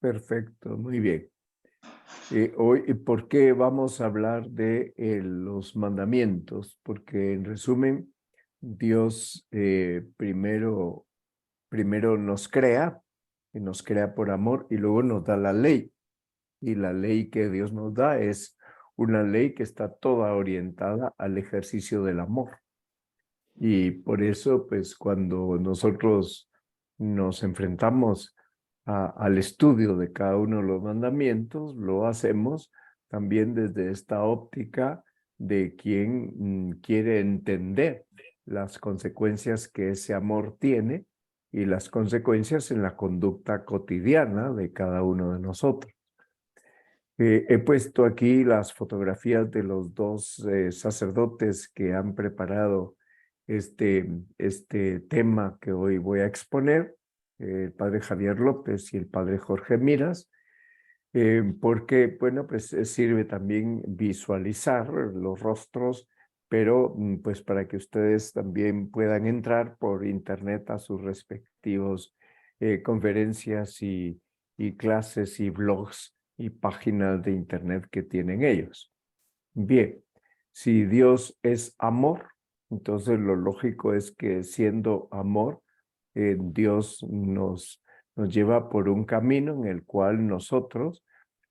Perfecto, muy bien. Hoy, ¿por qué vamos a hablar de los mandamientos? Porque en resumen, Dios primero nos crea, y nos crea por amor, y luego nos da la ley. Y la ley que Dios nos da es una ley que está toda orientada al ejercicio del amor. Y por eso, pues, cuando nosotros nos enfrentamos al estudio de cada uno de los mandamientos, lo hacemos también desde esta óptica de quien quiere entender las consecuencias que ese amor tiene y las consecuencias en la conducta cotidiana de cada uno de nosotros. He puesto aquí las fotografías de los dos sacerdotes que han preparado este tema que hoy voy a exponer, el padre Javier López y el padre Jorge Miras, porque, bueno, pues sirve también visualizar los rostros, pero pues para que ustedes también puedan entrar por internet a sus respectivos conferencias y clases y blogs y páginas de internet que tienen ellos. Bien, si Dios es amor, entonces lo lógico es que siendo amor, Dios nos lleva por un camino en el cual nosotros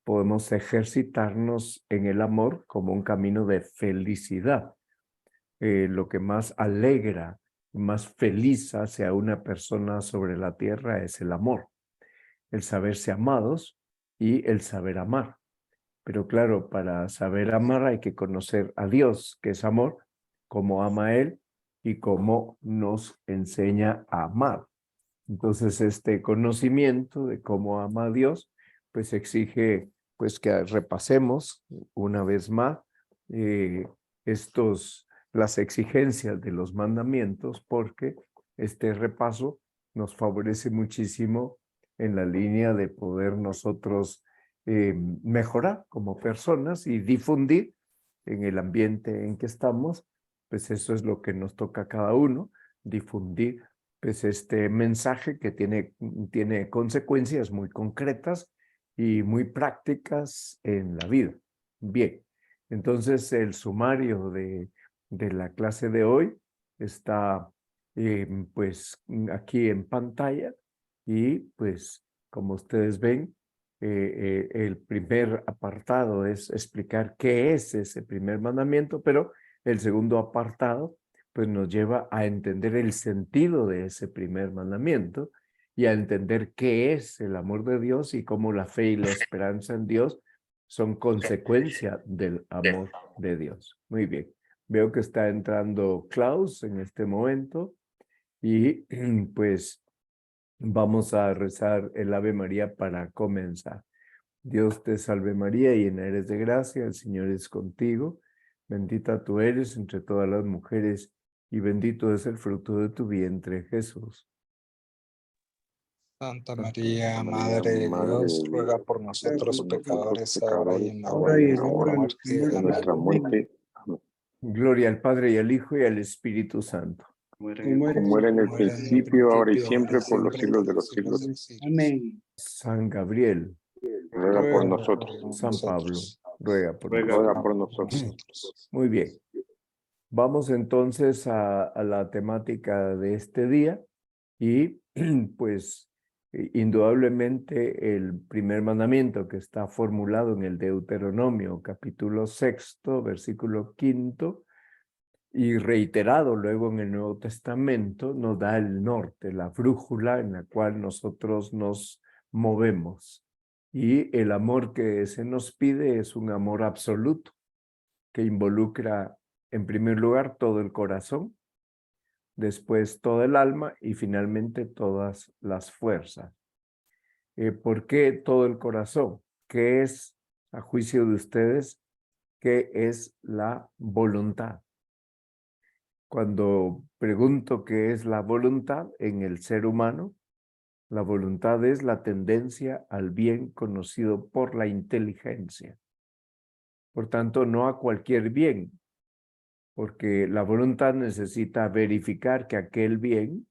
podemos ejercitarnos en el amor como un camino de felicidad. Lo que más alegra, más feliz hace a una persona sobre la tierra es el amor, el saberse amados y el saber amar. Pero claro, para saber amar hay que conocer a Dios, que es amor, cómo ama Él y cómo nos enseña a amar. Entonces, este conocimiento de cómo ama a Dios, pues exige pues que repasemos una vez más eh, las exigencias de los mandamientos, porque este repaso nos favorece muchísimo en la línea de poder nosotros mejorar como personas y difundir en el ambiente en que estamos, pues eso es lo que nos toca a cada uno, difundir pues este mensaje que tiene consecuencias muy concretas y muy prácticas en la vida. Bien, entonces el sumario de la clase de hoy está pues aquí en pantalla y pues como ustedes ven, el primer apartado es explicar qué es ese primer mandamiento, pero el segundo apartado pues nos lleva a entender el sentido de ese primer mandamiento y a entender qué es el amor de Dios y cómo la fe y la esperanza en Dios son consecuencia del amor de Dios. Muy bien. Veo que está entrando Klaus en este momento y pues vamos a rezar el Ave María para comenzar. Dios te salve María, llena eres de gracia, el Señor es contigo. Bendita tú eres entre todas las mujeres y bendito es el fruto de tu vientre, Jesús. Santa María, Madre de Dios, ruega por nosotros pecadores, ahora y en la hora ahora y de en la hora nuestra de muerte. nuestra muerte. Amén. Gloria al Padre y al Hijo y al Espíritu Santo. Como era en el principio, ahora y siempre, por los siglos de los siglos. Amén. San Gabriel, Ruega por nosotros. San Pablo, ruega por Ruega nosotros. por nosotros. Muy bien. Vamos entonces a la temática de este día y pues indudablemente el primer mandamiento que está formulado en el Deuteronomio capítulo 6, versículo 5 y reiterado luego en el Nuevo Testamento nos da el norte, la brújula en la cual nosotros nos movemos. Y el amor que se nos pide es un amor absoluto que involucra en primer lugar todo el corazón, después todo el alma y finalmente todas las fuerzas. ¿Por qué todo el corazón? ¿Qué es, a juicio de ustedes, qué es la voluntad? Cuando pregunto qué es la voluntad en el ser humano, la voluntad es la tendencia al bien conocido por la inteligencia. Por tanto, no a cualquier bien, porque la voluntad necesita verificar que aquel bien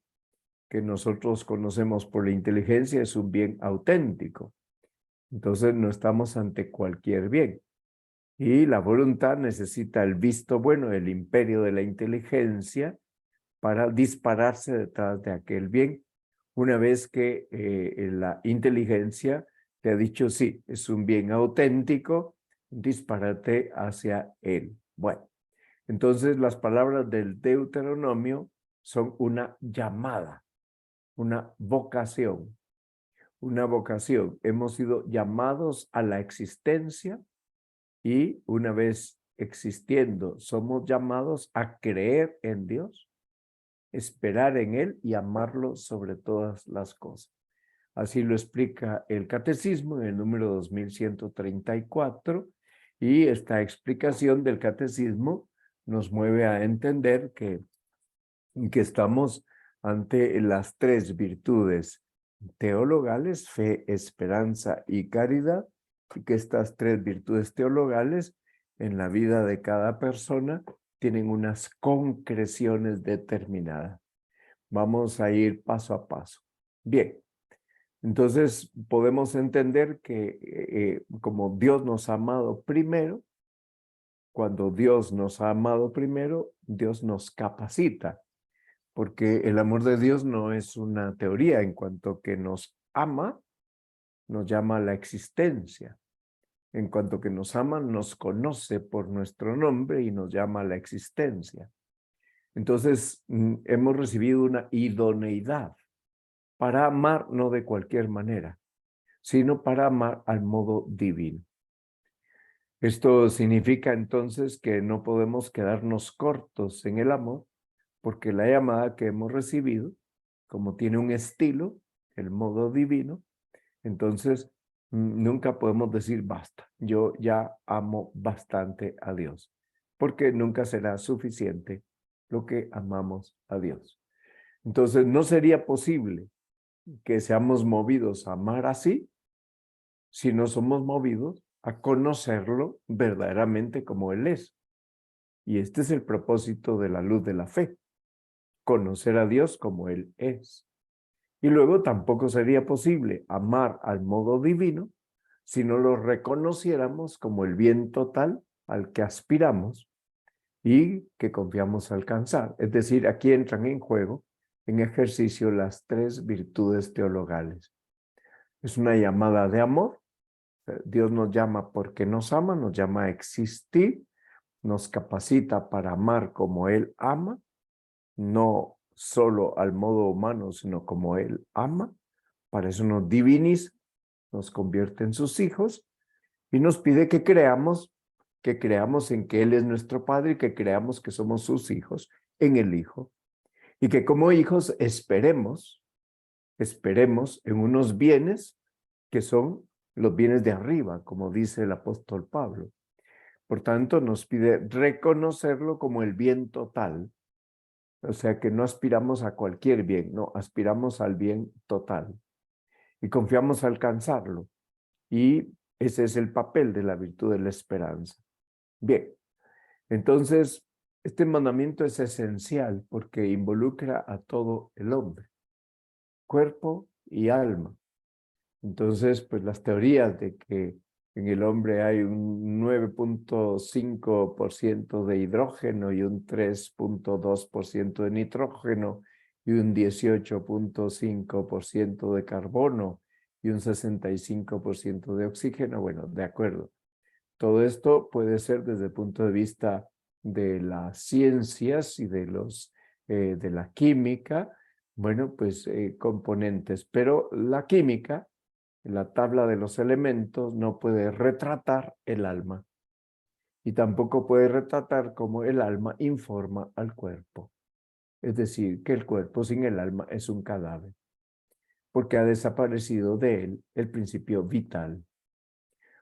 que nosotros conocemos por la inteligencia es un bien auténtico. Entonces no estamos ante cualquier bien. Y la voluntad necesita el visto bueno, el imperio de la inteligencia, para dispararse detrás de aquel bien, una vez que la inteligencia te ha dicho, sí, es un bien auténtico, dispárate hacia él. Bueno, entonces las palabras del Deuteronomio son una llamada, una vocación, una vocación. Hemos sido llamados a la existencia y una vez existiendo, somos llamados a creer en Dios, esperar en Él y amarlo sobre todas las cosas. Así lo explica el Catecismo en el número 2134, y esta explicación del Catecismo nos mueve a entender que estamos ante las tres virtudes teologales: fe, esperanza y caridad, y que estas tres virtudes teologales en la vida de cada persona tienen unas concreciones determinadas. Vamos a ir paso a paso. Bien, entonces podemos entender que como Dios nos ha amado primero, cuando Dios nos ha amado primero, Dios nos capacita, porque el amor de Dios no es una teoría. En cuanto que nos ama, nos llama a la existencia. En cuanto que nos ama, nos conoce por nuestro nombre y nos llama a la existencia. Entonces, hemos recibido una idoneidad para amar no de cualquier manera, sino para amar al modo divino. Esto significa entonces que no podemos quedarnos cortos en el amor, porque la llamada que hemos recibido, como tiene un estilo, el modo divino, entonces nunca podemos decir basta, yo ya amo bastante a Dios, porque nunca será suficiente lo que amamos a Dios. Entonces no sería posible que seamos movidos a amar así si no somos movidos a conocerlo verdaderamente como Él es. Y este es el propósito de la luz de la fe: conocer a Dios como Él es. Y luego tampoco sería posible amar al modo divino si no lo reconociéramos como el bien total al que aspiramos y que confiamos alcanzar. Es decir, aquí entran en juego, en ejercicio, las tres virtudes teologales. Es una llamada de amor. Dios nos llama porque nos ama, nos llama a existir, nos capacita para amar como Él ama, no solo al modo humano, sino como Él ama. Para eso nos diviniza, nos convierte en sus hijos y nos pide que creamos en que Él es nuestro Padre y que creamos que somos sus hijos en el Hijo. Y que como hijos esperemos en unos bienes que son los bienes de arriba, como dice el apóstol Pablo. Por tanto, nos pide reconocerlo como el bien total. O sea, que no aspiramos a cualquier bien, no, aspiramos al bien total. Y confiamos alcanzarlo. Y ese es el papel de la virtud de la esperanza. Bien, entonces, este mandamiento es esencial porque involucra a todo el hombre, cuerpo y alma. Entonces, pues las teorías de que en el hombre hay un 9.5% de hidrógeno y un 3.2% de nitrógeno y un 18.5% de carbono y un 65% de oxígeno, bueno, de acuerdo. Todo esto puede ser desde el punto de vista de las ciencias y de la química, bueno, pues componentes, pero la química, la tabla de los elementos, no puede retratar el alma y tampoco puede retratar cómo el alma informa al cuerpo. Es decir, que el cuerpo sin el alma es un cadáver, porque ha desaparecido de él el principio vital.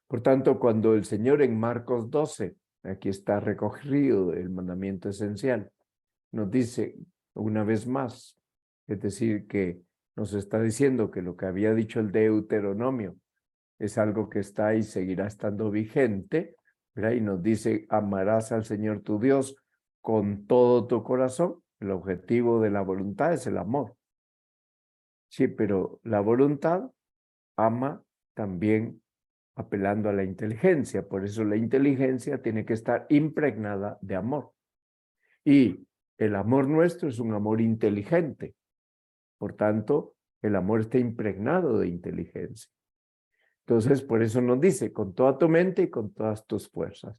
Por tanto, cuando el Señor en Marcos 12, aquí está recogido el mandamiento esencial, nos dice una vez más, es decir, que nos está diciendo que lo que había dicho el Deuteronomio es algo que está y seguirá estando vigente, ¿verdad? Y nos dice: amarás al Señor tu Dios con todo tu corazón. El objetivo de la voluntad es el amor. Sí, pero la voluntad ama también apelando a la inteligencia. Por eso la inteligencia tiene que estar impregnada de amor. Y el amor nuestro es un amor inteligente. Por tanto, el amor está impregnado de inteligencia. Entonces, por eso nos dice, con toda tu mente y con todas tus fuerzas.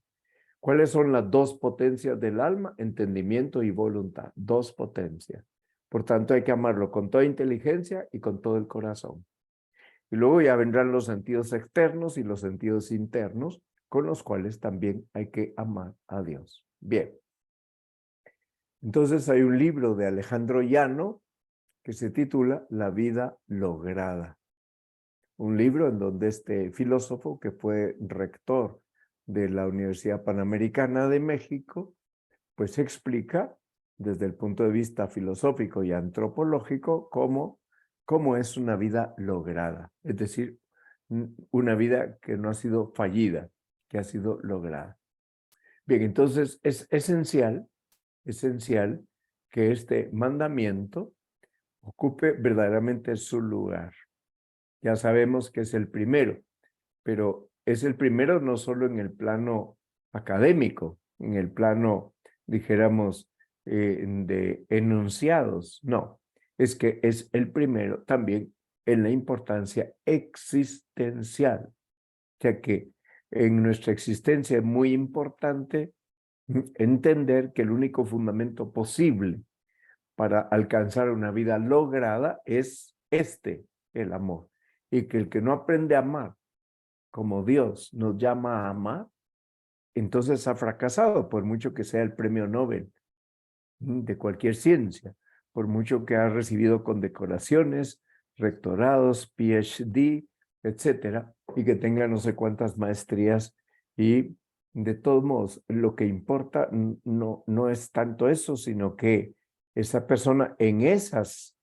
¿Cuáles son las dos potencias del alma? Entendimiento y voluntad. Dos potencias. Por tanto, hay que amarlo con toda inteligencia y con todo el corazón. Y luego ya vendrán los sentidos externos y los sentidos internos, con los cuales también hay que amar a Dios. Bien. Entonces hay un libro de Alejandro Llano que se titula La vida lograda. Un libro en donde este filósofo, que fue rector de la Universidad Panamericana de México, pues explica desde el punto de vista filosófico y antropológico cómo es una vida lograda. Es decir, una vida que no ha sido fallida, que ha sido lograda. Bien, entonces es esencial que este mandamiento ocupe verdaderamente su lugar. Ya sabemos que es el primero, pero es el primero no solo en el plano académico, en el plano, dijéramos, de enunciados, no, es que es el primero también en la importancia existencial, ya que en nuestra existencia es muy importante entender que el único fundamento posible para alcanzar una vida lograda es el amor, y que el que no aprende a amar como Dios nos llama a amar, entonces ha fracasado, por mucho que sea el premio Nobel de cualquier ciencia, por mucho que ha recibido condecoraciones, rectorados, PhD, etcétera, y que tenga no sé cuántas maestrías. Y de todos modos, lo que importa no es tanto eso, sino que esa persona en esas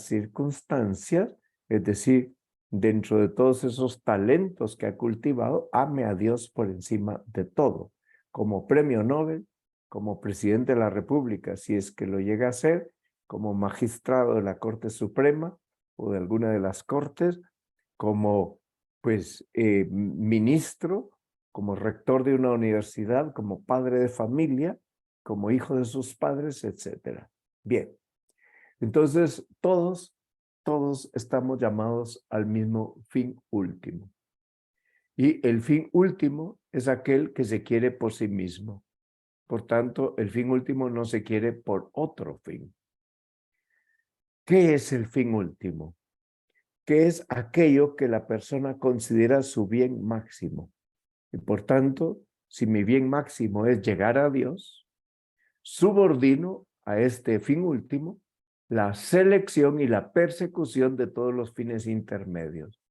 circunstancias, es decir, dentro de todos esos talentos que ha cultivado, ame a Dios por encima de todo. Como premio Nobel, como presidente de la República, si es que lo llega a ser, como magistrado de la Corte Suprema o de alguna de las cortes, como ministro, como rector de una universidad, como padre de familia, como hijo de sus padres, etcétera. Bien, entonces todos estamos llamados al mismo fin último. Y el fin último es aquel que se quiere por sí mismo. Por tanto, el fin último no se quiere por otro fin. ¿Qué es el fin último? ¿Qué es aquello que la persona considera su bien máximo? Y por tanto, si mi bien máximo es llegar a Dios, subordino a este fin último la selección y la persecución de todos los fines intermedios.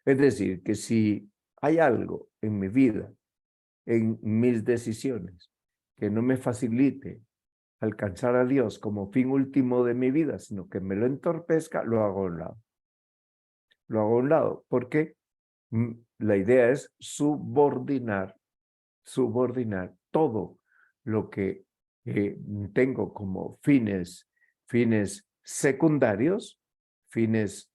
Es decir, que si hay algo en mi vida, en mis decisiones, que no me facilite alcanzar a Dios como fin último de mi vida, sino que me lo entorpezca, lo hago a un lado. Lo hago a un lado, porque la idea es subordinar todo lo que tengo como fines secundarios, fines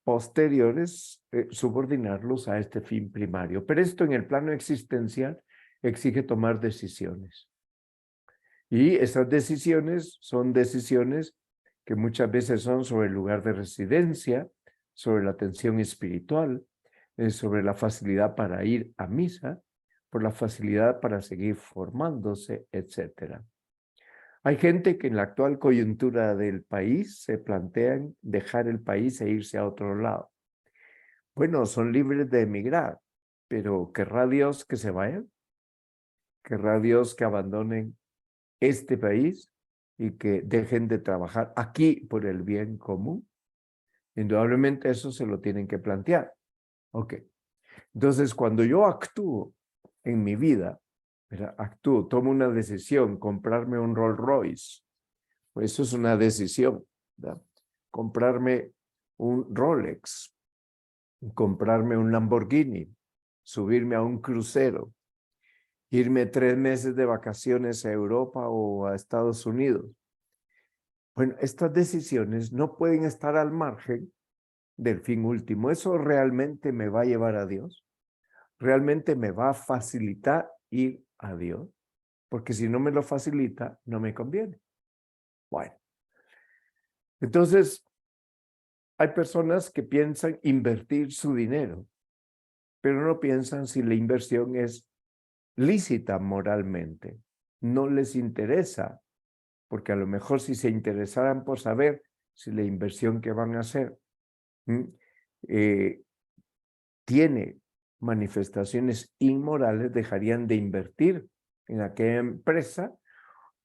posteriores, subordinarlos a este fin primario. Pero esto en el plano existencial exige tomar decisiones. Y esas decisiones son decisiones que muchas veces son sobre el lugar de residencia, sobre la atención espiritual, sobre la facilidad para ir a misa, por la facilidad para seguir formándose, etc. Hay gente que en la actual coyuntura del país se plantean dejar el país e irse a otro lado. Bueno, son libres de emigrar, pero ¿querrá Dios que se vayan? ¿Querrá Dios que abandonen este país y que dejen de trabajar aquí por el bien común? Indudablemente eso se lo tienen que plantear. Ok. Entonces, cuando yo actúo en mi vida, tomo una decisión, comprarme un Rolls Royce, pues eso es una decisión, ¿verdad? Comprarme un Rolex, comprarme un Lamborghini, subirme a un crucero, irme 3 meses de vacaciones a Europa o a Estados Unidos. Bueno, estas decisiones no pueden estar al margen del fin último. ¿Eso realmente me va a llevar a Dios? ¿Realmente me va a facilitar ir a Dios? Porque si no me lo facilita, no me conviene. Bueno, entonces hay personas que piensan invertir su dinero, pero no piensan si la inversión es lícita moralmente. No les interesa, porque a lo mejor si se interesaran por saber si la inversión que van a hacer tiene manifestaciones inmorales, dejarían de invertir en aquella empresa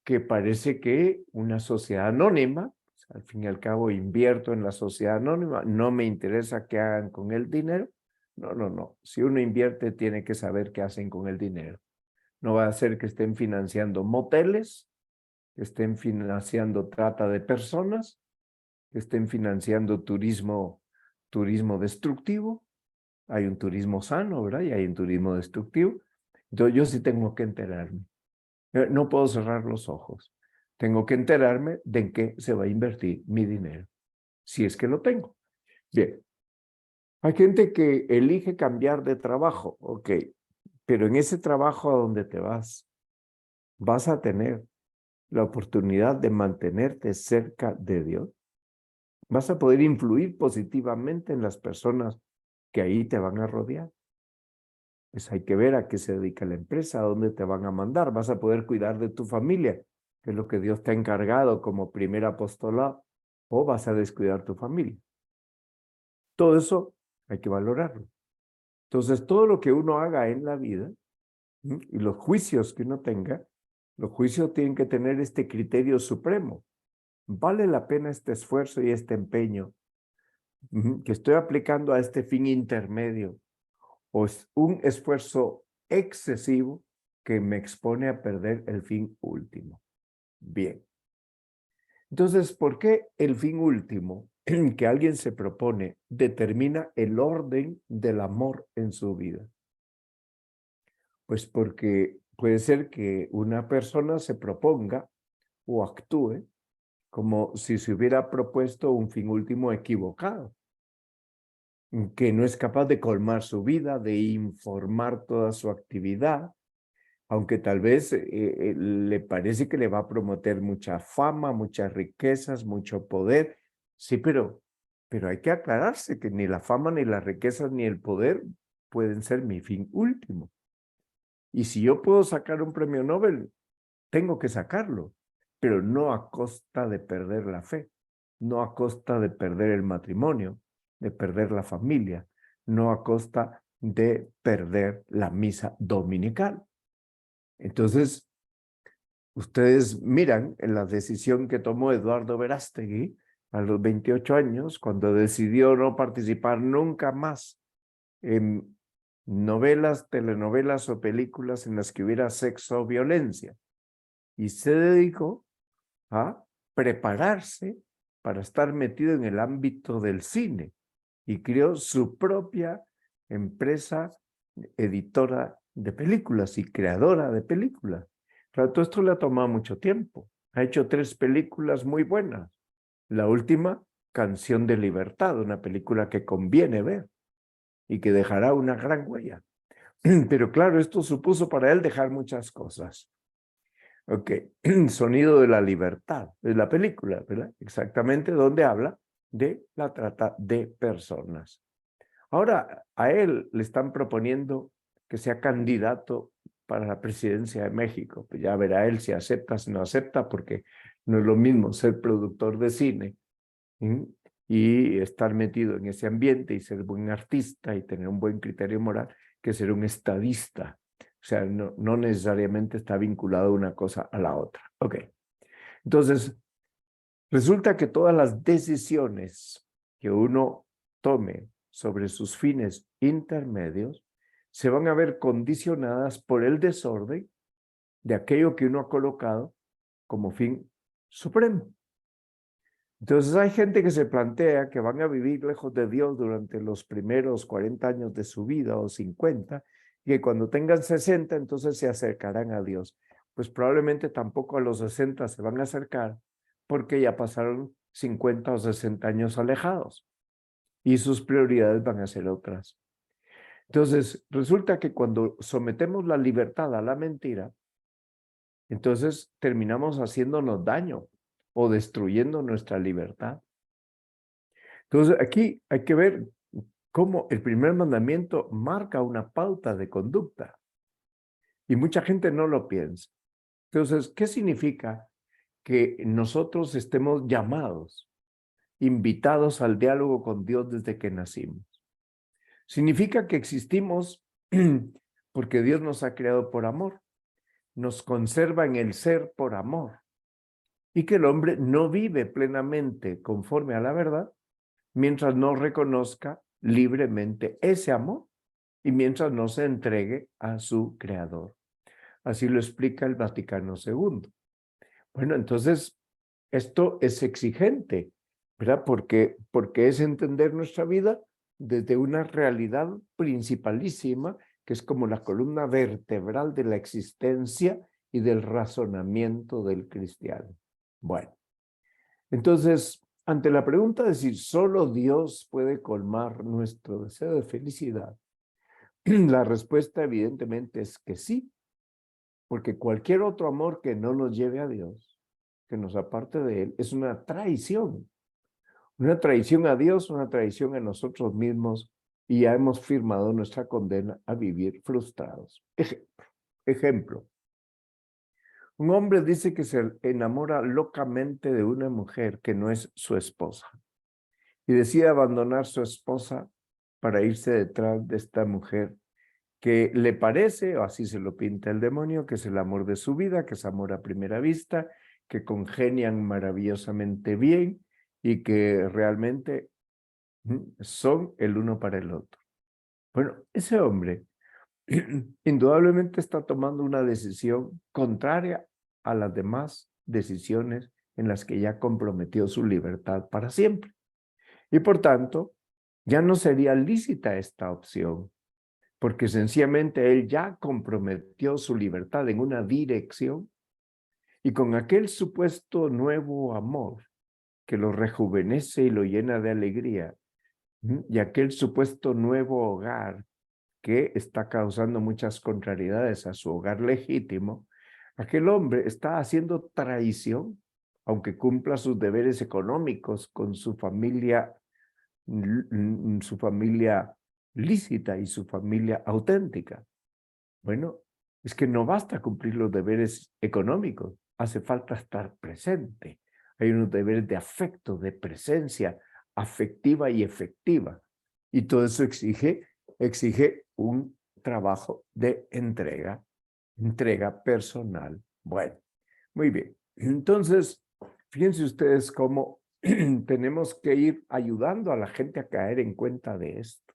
que parece que una sociedad anónima, al fin y al cabo invierto en la sociedad anónima, no me interesa qué hagan con el dinero. No, no, no. Si uno invierte, tiene que saber qué hacen con el dinero. No va a ser que estén financiando moteles, que estén financiando trata de personas, que estén financiando turismo destructivo. Hay un turismo sano, ¿verdad? Y hay un turismo destructivo. Entonces yo sí tengo que enterarme. No puedo cerrar los ojos. Tengo que enterarme de en qué se va a invertir mi dinero, si es que lo tengo. Bien. Hay gente que elige cambiar de trabajo, ok, pero en ese trabajo a donde te vas a tener la oportunidad de mantenerte cerca de Dios. Vas a poder influir positivamente en las personas que ahí te van a rodear. Pues hay que ver a qué se dedica la empresa, a dónde te van a mandar. Vas a poder cuidar de tu familia, que es lo que Dios te ha encargado como primer apostolado, o vas a descuidar tu familia. Todo eso hay que valorarlo. Entonces, todo lo que uno haga en la vida y los juicios que uno tenga, los juicios tienen que tener este criterio supremo. ¿Vale la pena este esfuerzo y este empeño que estoy aplicando a este fin intermedio? ¿O es un esfuerzo excesivo que me expone a perder el fin último? Bien. Entonces, ¿por qué el fin último que alguien se propone determina el orden del amor en su vida? Pues porque puede ser que una persona se proponga o actúe como si se hubiera propuesto un fin último equivocado, que no es capaz de colmar su vida, de informar toda su actividad, aunque tal vez le parece que le va a prometer mucha fama, muchas riquezas, mucho poder. Sí, pero hay que aclararse que ni la fama, ni las riquezas, ni el poder pueden ser mi fin último. Y si yo puedo sacar un premio Nobel, tengo que sacarlo, pero no a costa de perder la fe, no a costa de perder el matrimonio, de perder la familia, no a costa de perder la misa dominical. Entonces, ustedes miran en la decisión que tomó Eduardo Verástegui a los 28 años, cuando decidió no participar nunca más en novelas, telenovelas o películas en las que hubiera sexo o violencia. Y se dedicó a prepararse para estar metido en el ámbito del cine y creó su propia empresa editora de películas y creadora de películas. Claro, todo esto le ha tomado mucho tiempo. Ha hecho 3 películas muy buenas. La última, Canción de Libertad, una película que conviene ver y que dejará una gran huella. Pero claro, esto supuso para él dejar muchas cosas. Ok, Sonido de la Libertad, es la película, ¿verdad? Exactamente, donde habla de la trata de personas. Ahora, a él le están proponiendo que sea candidato para la presidencia de México. Pues ya verá él si acepta, si no acepta, porque no es lo mismo ser productor de cine y estar metido en ese ambiente y ser buen artista y tener un buen criterio moral que ser un estadista. O sea, no necesariamente está vinculado una cosa a la otra. Ok. Entonces, resulta que todas las decisiones que uno tome sobre sus fines intermedios se van a ver condicionadas por el desorden de aquello que uno ha colocado como fin supremo. Entonces hay gente que se plantea que van a vivir lejos de Dios durante los primeros 40 años de su vida o 50, y que cuando tengan 60 entonces se acercarán a Dios. Pues probablemente tampoco a los 60 se van a acercar porque ya pasaron 50 o 60 años alejados. y sus prioridades van a ser otras. Entonces, resulta que cuando sometemos la libertad a la mentira, entonces terminamos haciéndonos daño o destruyendo nuestra libertad. Entonces, aquí hay que ver cómo el primer mandamiento marca una pauta de conducta y mucha gente no lo piensa. Entonces, ¿qué significa que nosotros estemos llamados, invitados al diálogo con Dios desde que nacimos? Significa que existimos porque Dios nos ha creado por amor, nos conserva en el ser por amor y que el hombre no vive plenamente conforme a la verdad mientras no reconozca libremente ese amor y mientras no se entregue a su creador. Así lo explica el Vaticano II. Bueno, entonces, esto es exigente, ¿verdad? Porque es entender nuestra vida desde una realidad principalísima, que es como la columna vertebral de la existencia y del razonamiento del cristiano. Bueno, entonces, ante la pregunta de si solo Dios puede colmar nuestro deseo de felicidad, la respuesta evidentemente es que sí, porque cualquier otro amor que no nos lleve a Dios, que nos aparte de Él, es una traición a Dios, una traición a nosotros mismos, y ya hemos firmado nuestra condena a vivir frustrados. Ejemplo. Un hombre dice que se enamora locamente de una mujer que no es su esposa y decide abandonar su esposa para irse detrás de esta mujer que le parece, o así se lo pinta el demonio, que es el amor de su vida, que es amor a primera vista, que congenian maravillosamente bien y que realmente son el uno para el otro. Bueno, ese hombre indudablemente está tomando una decisión contraria a las demás decisiones en las que ya comprometió su libertad para siempre. Y por tanto, ya no sería lícita esta opción, porque sencillamente él ya comprometió su libertad en una dirección y con aquel supuesto nuevo amor que lo rejuvenece y lo llena de alegría, y aquel supuesto nuevo hogar que está causando muchas contrariedades a su hogar legítimo, aquel hombre está haciendo traición, aunque cumpla sus deberes económicos con su familia lícita y su familia auténtica. Bueno, es que no basta cumplir los deberes económicos, hace falta estar presente. Hay unos deberes de afecto, de presencia afectiva y efectiva. Y todo eso exige un trabajo de entrega personal. Bueno, muy bien. Entonces, fíjense ustedes cómo tenemos que ir ayudando a la gente a caer en cuenta de esto.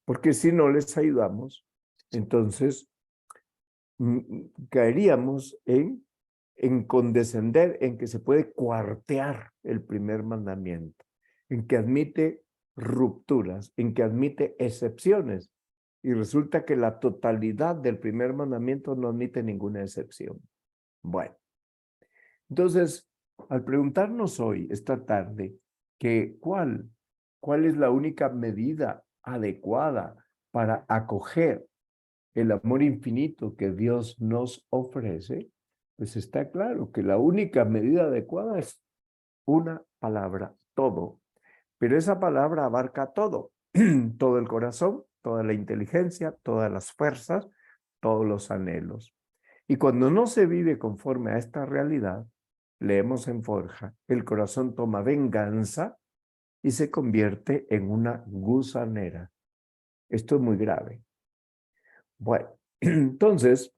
Porque si no les ayudamos, entonces caeríamos en condescender, en que se puede cuartear el primer mandamiento, en que admite rupturas, en que admite excepciones. Y resulta que la totalidad del primer mandamiento no admite ninguna excepción. Bueno, entonces, al preguntarnos hoy, esta tarde, que ¿cuál es la única medida adecuada para acoger el amor infinito que Dios nos ofrece? Pues está claro que la única medida adecuada es una palabra, todo. Pero esa palabra abarca todo, todo el corazón, toda la inteligencia, todas las fuerzas, todos los anhelos. Y cuando no se vive conforme a esta realidad, leemos en Forja, el corazón toma venganza y se convierte en una gusanera. Esto es muy grave. Bueno, entonces,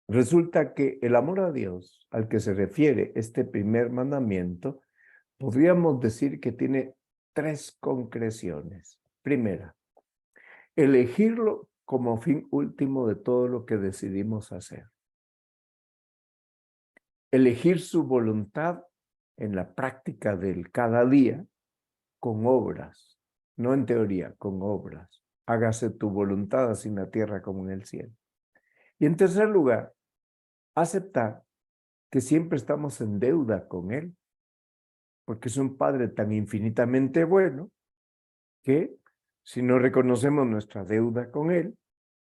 resulta que el amor a Dios, al que se refiere este primer mandamiento, podríamos decir que tiene tres concreciones. Primera, elegirlo como fin último de todo lo que decidimos hacer. Elegir su voluntad en la práctica del cada día con obras, no en teoría, con obras. Hágase tu voluntad así en la tierra como en el cielo. Y en tercer lugar, aceptar que siempre estamos en deuda con Él, porque es un Padre tan infinitamente bueno que si no reconocemos nuestra deuda con Él,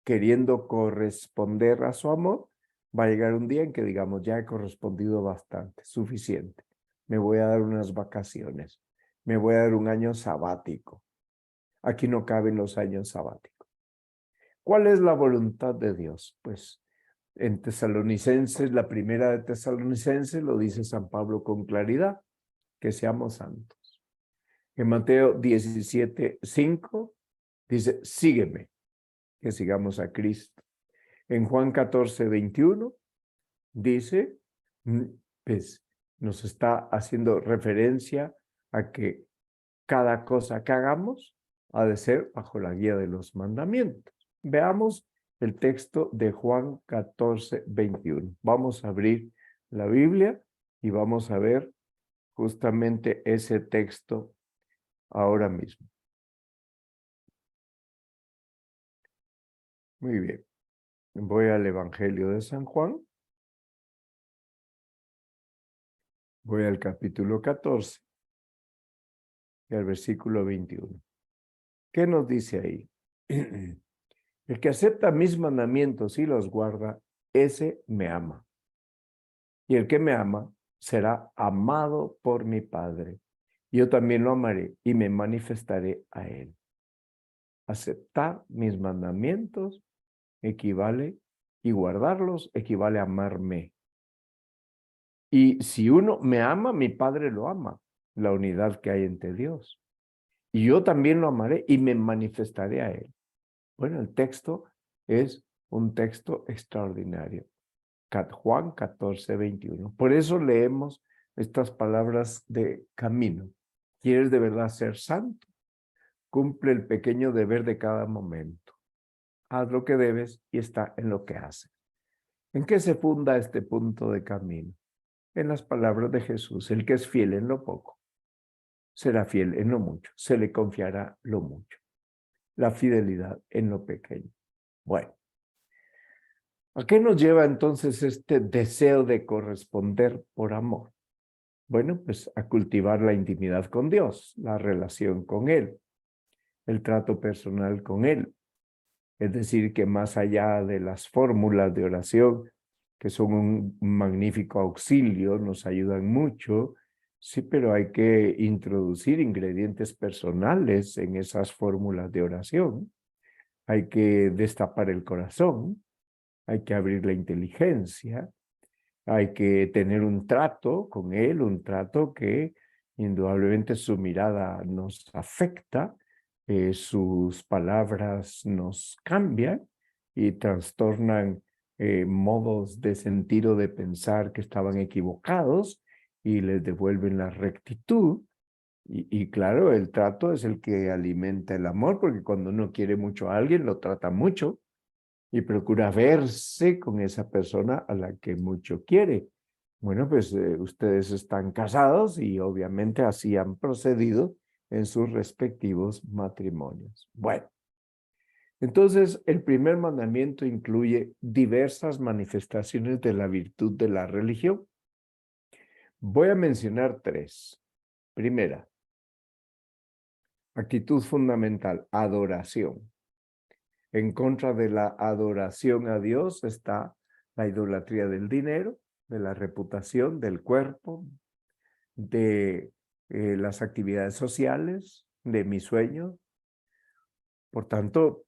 queriendo corresponder a su amor, va a llegar un día en que digamos, ya he correspondido bastante, suficiente. Me voy a dar unas vacaciones, me voy a dar un año sabático. Aquí no caben los años sabáticos. ¿Cuál es la voluntad de Dios? Pues en Tesalonicenses, la primera de Tesalonicenses, lo dice San Pablo con claridad, que seamos santos. En Mateo 17:5 dice, sígueme, que sigamos a Cristo. En Juan 14:21 dice, pues nos está haciendo referencia a que cada cosa que hagamos ha de ser bajo la guía de los mandamientos. Veamos el texto de Juan 14:21. Vamos a abrir la Biblia y vamos a ver justamente ese texto ahora mismo. Muy bien. Voy al Evangelio de San Juan. Voy al capítulo 14 y al versículo 21. ¿Qué nos dice ahí? El que acepta mis mandamientos y los guarda, ese me ama. Y el que me ama será amado por mi Padre. Yo también lo amaré y me manifestaré a él. Aceptar mis mandamientos equivale, y guardarlos equivale a amarme. Y si uno me ama, mi Padre lo ama, la unidad que hay entre Dios. Y yo también lo amaré y me manifestaré a él. Bueno, el texto es un texto extraordinario. Juan 14:21. Por eso leemos estas palabras de camino. ¿Quieres de verdad ser santo? Cumple el pequeño deber de cada momento. Haz lo que debes y está en lo que haces. ¿En qué se funda este punto de camino? En las palabras de Jesús. El que es fiel en lo poco, será fiel en lo mucho. Se le confiará lo mucho. La fidelidad en lo pequeño. Bueno. ¿A qué nos lleva entonces este deseo de corresponder por amor? Bueno, pues a cultivar la intimidad con Dios, la relación con Él, el trato personal con Él. Es decir, que más allá de las fórmulas de oración, que son un magnífico auxilio, nos ayudan mucho, sí, pero hay que introducir ingredientes personales en esas fórmulas de oración. Hay que destapar el corazón, hay que abrir la inteligencia, hay que tener un trato con él, un trato que indudablemente su mirada nos afecta, sus palabras nos cambian y trastornan modos de sentir o de pensar que estaban equivocados y les devuelven la rectitud. Y claro, el trato es el que alimenta el amor, porque cuando uno quiere mucho a alguien, lo trata mucho y procura verse con esa persona a la que mucho quiere. Bueno, pues ustedes están casados y obviamente así han procedido en sus respectivos matrimonios. Bueno, entonces el primer mandamiento incluye diversas manifestaciones de la virtud de la religión. Voy a mencionar tres. Primera, actitud fundamental, adoración. En contra de la adoración a Dios está la idolatría del dinero, de la reputación, del cuerpo, de las actividades sociales, de mis sueños. Por tanto,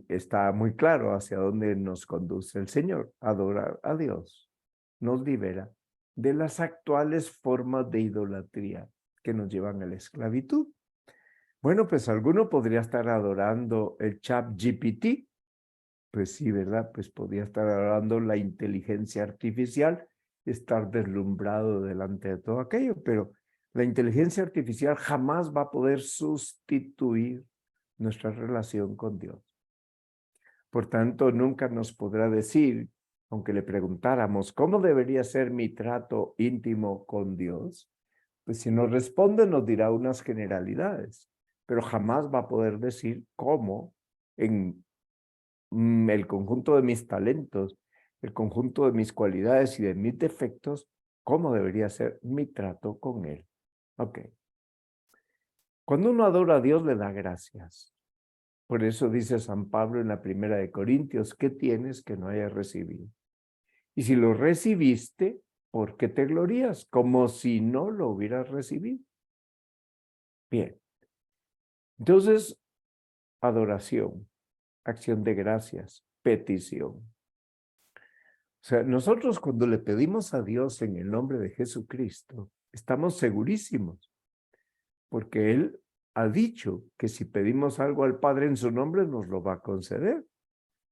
está muy claro hacia dónde nos conduce el Señor. Adorar a Dios nos libera de las actuales formas de idolatría que nos llevan a la esclavitud. Bueno, pues alguno podría estar adorando el ChatGPT. Pues sí, ¿verdad? Pues podría estar adorando la inteligencia artificial, estar deslumbrado delante de todo aquello, pero la inteligencia artificial jamás va a poder sustituir nuestra relación con Dios. Por tanto, nunca nos podrá decir, aunque le preguntáramos, ¿cómo debería ser mi trato íntimo con Dios? Pues si nos responde, nos dirá unas generalidades, pero jamás va a poder decir cómo en el conjunto de mis talentos, el conjunto de mis cualidades y de mis defectos, cómo debería ser mi trato con él. Ok. Cuando uno adora a Dios, le da gracias. Por eso dice San Pablo en la 1 de Corintios, ¿qué tienes que no hayas recibido? Y si lo recibiste, ¿por qué te glorías? Como si no lo hubieras recibido. Bien. Entonces, adoración, acción de gracias, petición. O sea, nosotros cuando le pedimos a Dios en el nombre de Jesucristo, estamos segurísimos, porque Él ha dicho que si pedimos algo al Padre en su nombre, nos lo va a conceder.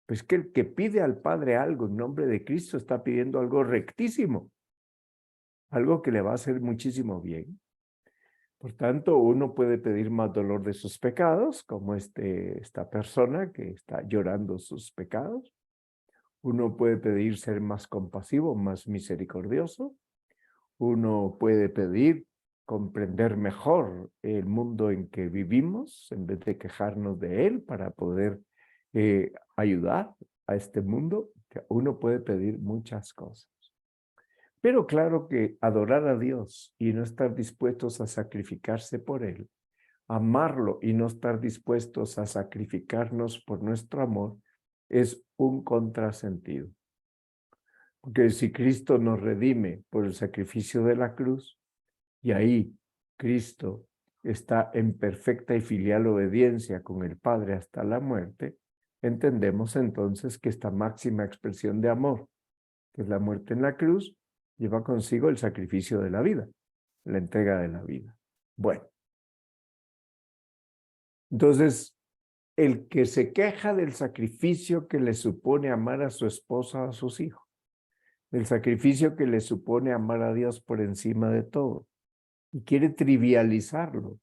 Pues que el que pide al Padre algo en nombre de Cristo está pidiendo algo rectísimo, algo que le va a hacer muchísimo bien. Por tanto, uno puede pedir más dolor de sus pecados, como esta persona que está llorando sus pecados. Uno puede pedir ser más compasivo, más misericordioso. Uno puede pedir comprender mejor el mundo en que vivimos, en vez de quejarnos de él, para poder ayudar a este mundo. Uno puede pedir muchas cosas. Pero claro que adorar a Dios y no estar dispuestos a sacrificarse por Él, amarlo y no estar dispuestos a sacrificarnos por nuestro amor, es un contrasentido. Porque si Cristo nos redime por el sacrificio de la cruz, y ahí Cristo está en perfecta y filial obediencia con el Padre hasta la muerte, entendemos entonces que esta máxima expresión de amor, que es la muerte en la cruz, lleva consigo el sacrificio de la vida, la entrega de la vida. Bueno, entonces, el que se queja del sacrificio que le supone amar a su esposa o a sus hijos, del sacrificio que le supone amar a Dios por encima de todo, y quiere trivializarlo,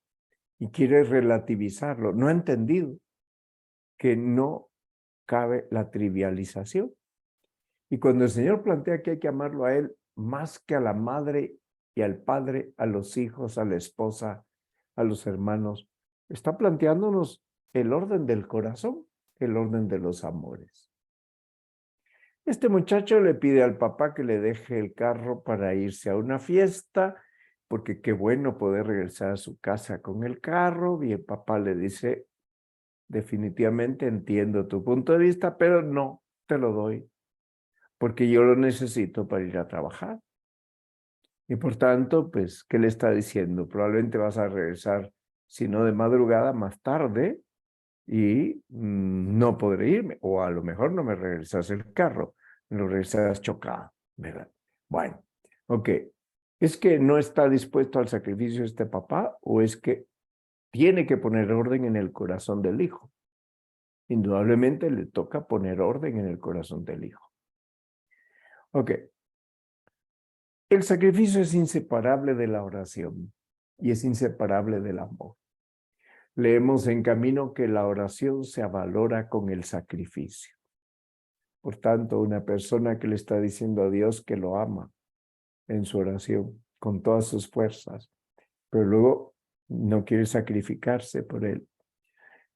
y quiere relativizarlo, no ha entendido que no cabe la trivialización. Y cuando el Señor plantea que hay que amarlo a Él más que a la madre y al padre, a los hijos, a la esposa, a los hermanos, está planteándonos el orden del corazón, el orden de los amores. Este muchacho le pide al papá que le deje el carro para irse a una fiesta, porque qué bueno poder regresar a su casa con el carro, y el papá le dice, definitivamente entiendo tu punto de vista, pero no te lo doy, porque yo lo necesito para ir a trabajar. Y por tanto, pues, ¿qué le está diciendo? Probablemente vas a regresar, si no de madrugada, más tarde, y no podré irme. O a lo mejor no me regresas el carro, me lo regresas chocado, ¿verdad? Bueno, ok. ¿Es que no está dispuesto al sacrificio este papá o es que tiene que poner orden en el corazón del hijo? Indudablemente le toca poner orden en el corazón del hijo. Ok. El sacrificio es inseparable de la oración y es inseparable del amor. Leemos en Camino que la oración se avalora con el sacrificio. Por tanto, una persona que le está diciendo a Dios que lo ama en su oración con todas sus fuerzas, pero luego no quiere sacrificarse por él,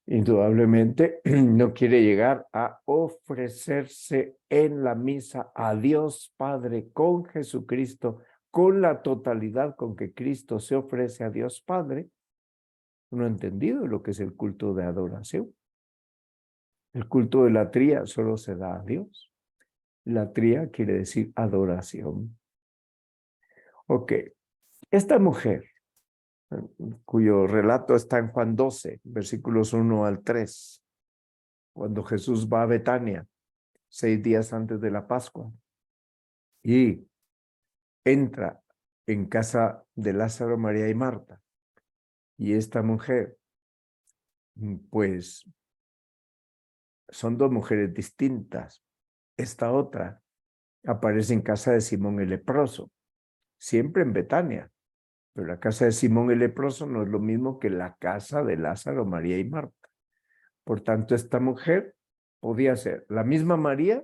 indudablemente no quiere llegar a ofrecerse en la misa a Dios Padre con Jesucristo, con la totalidad con que Cristo se ofrece a Dios Padre. No ha entendido lo que es el culto de adoración. El culto de la tría solo se da a Dios. La tría quiere decir adoración. Ok, esta mujer, cuyo relato está en Juan 12, versículos 1 al 3, cuando Jesús va a Betania, 6 días antes de la Pascua, y entra en casa de Lázaro, María y Marta. Y esta mujer, pues, son dos mujeres distintas. Esta otra aparece en casa de Simón el leproso, siempre en Betania. Pero la casa de Simón el leproso no es lo mismo que la casa de Lázaro, María y Marta. Por tanto, esta mujer podía ser la misma María,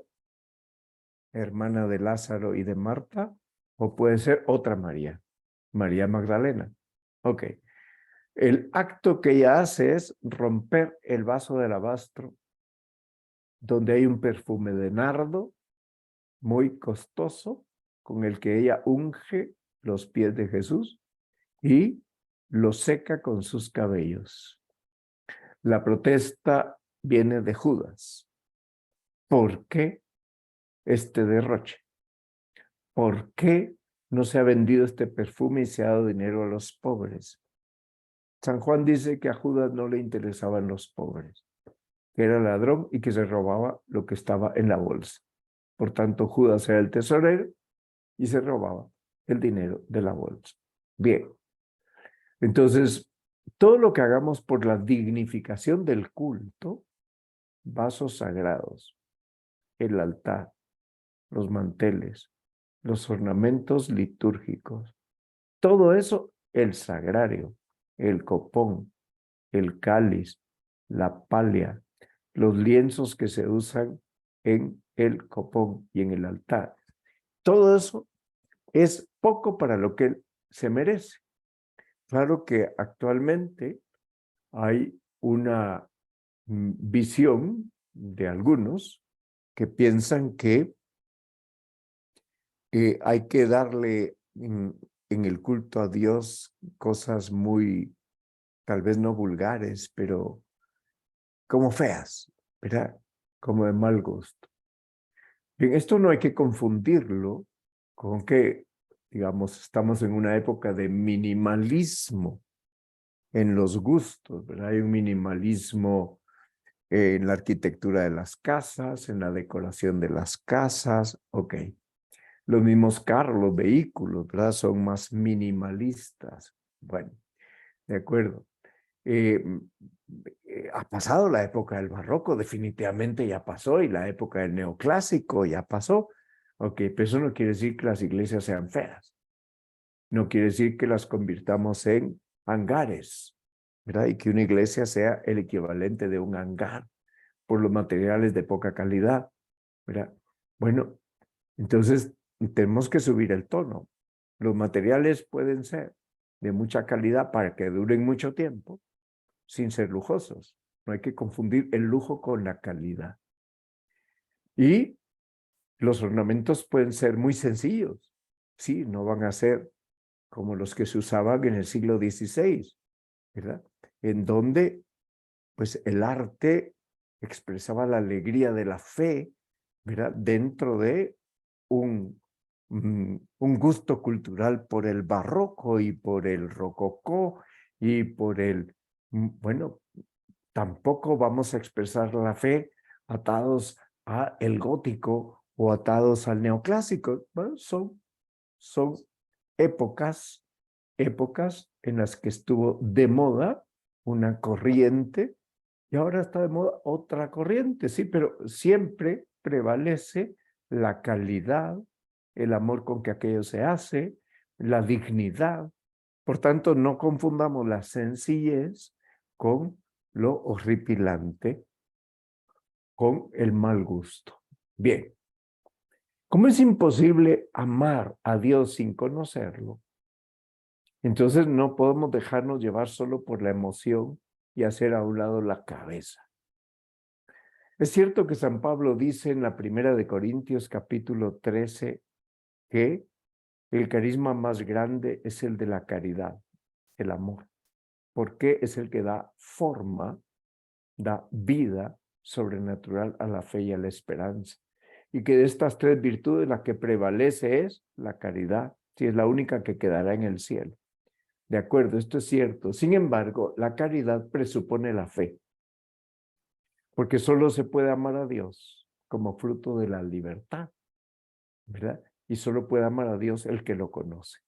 hermana de Lázaro y de Marta, o puede ser otra María, María Magdalena. Ok. El acto que ella hace es romper el vaso de alabastro, donde hay un perfume de nardo muy costoso, con el que ella unge los pies de Jesús y lo seca con sus cabellos. La protesta viene de Judas. ¿Por qué este derroche? ¿Por qué no se ha vendido este perfume y se ha dado dinero a los pobres? San Juan dice que a Judas no le interesaban los pobres, que era ladrón y que se robaba lo que estaba en la bolsa. Por tanto, Judas era el tesorero y se robaba el dinero de la bolsa. Bien, entonces, todo lo que hagamos por la dignificación del culto, vasos sagrados, el altar, los manteles, los ornamentos litúrgicos, todo eso, el sagrario, el copón, el cáliz, la palia, los lienzos que se usan en el copón y en el altar. Todo eso es poco para lo que él se merece. Claro que actualmente hay una visión de algunos que piensan que hay que darle en el culto a Dios cosas muy, tal vez no vulgares, pero como feas, ¿verdad? Como de mal gusto. Bien, esto no hay que confundirlo con que, digamos, estamos en una época de minimalismo en los gustos, ¿verdad? Hay un minimalismo en la arquitectura de las casas, en la decoración de las casas, ok. Los mismos carros, los vehículos, ¿verdad? Son más minimalistas. Bueno, de acuerdo. Ha pasado la época del barroco, definitivamente ya pasó, y la época del neoclásico ya pasó. Ok, pero eso no quiere decir que las iglesias sean feas. No quiere decir que las convirtamos en hangares, ¿verdad? Y que una iglesia sea el equivalente de un hangar por los materiales de poca calidad, ¿verdad? Bueno, entonces tenemos que subir el tono. Los materiales pueden ser de mucha calidad para que duren mucho tiempo, sin ser lujosos. No hay que confundir el lujo con la calidad. Y los ornamentos pueden ser muy sencillos. Sí, no van a ser como los que se usaban en el siglo XVI, ¿verdad? En donde, pues, el arte expresaba la alegría de la fe, ¿verdad? Dentro de un gusto cultural por el barroco y por el rococó y por el, bueno, tampoco vamos a expresar la fe atados a el gótico o atados al neoclásico. Bueno, son épocas en las que estuvo de moda una corriente y ahora está de moda otra corriente, sí, pero siempre prevalece la calidad, el amor con que aquello se hace, la dignidad. Por tanto, no confundamos la sencillez con lo horripilante, con el mal gusto. Bien, como es imposible amar a Dios sin conocerlo, entonces no podemos dejarnos llevar solo por la emoción y hacer a un lado la cabeza. Es cierto que San Pablo dice en la primera de Corintios capítulo 13 que el carisma más grande es el de la caridad, el amor, porque es el que da forma, da vida sobrenatural a la fe y a la esperanza. Y que de estas tres virtudes la que prevalece es la caridad, si es la única que quedará en el cielo. De acuerdo, esto es cierto. Sin embargo, la caridad presupone la fe, porque solo se puede amar a Dios como fruto de la libertad, ¿verdad? Y solo puede amar a Dios el que lo conoce.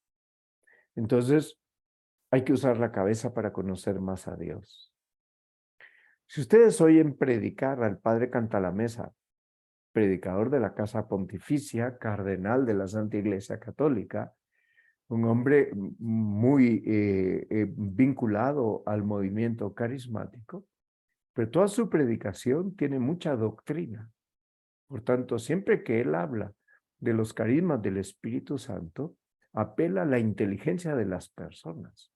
Entonces, hay que usar la cabeza para conocer más a Dios. Si ustedes oyen predicar al Padre Cantalamessa, predicador de la Casa Pontificia, cardenal de la Santa Iglesia Católica, un hombre muy vinculado al movimiento carismático, pero toda su predicación tiene mucha doctrina. Por tanto, siempre que él habla de los carismas del Espíritu Santo, apela a la inteligencia de las personas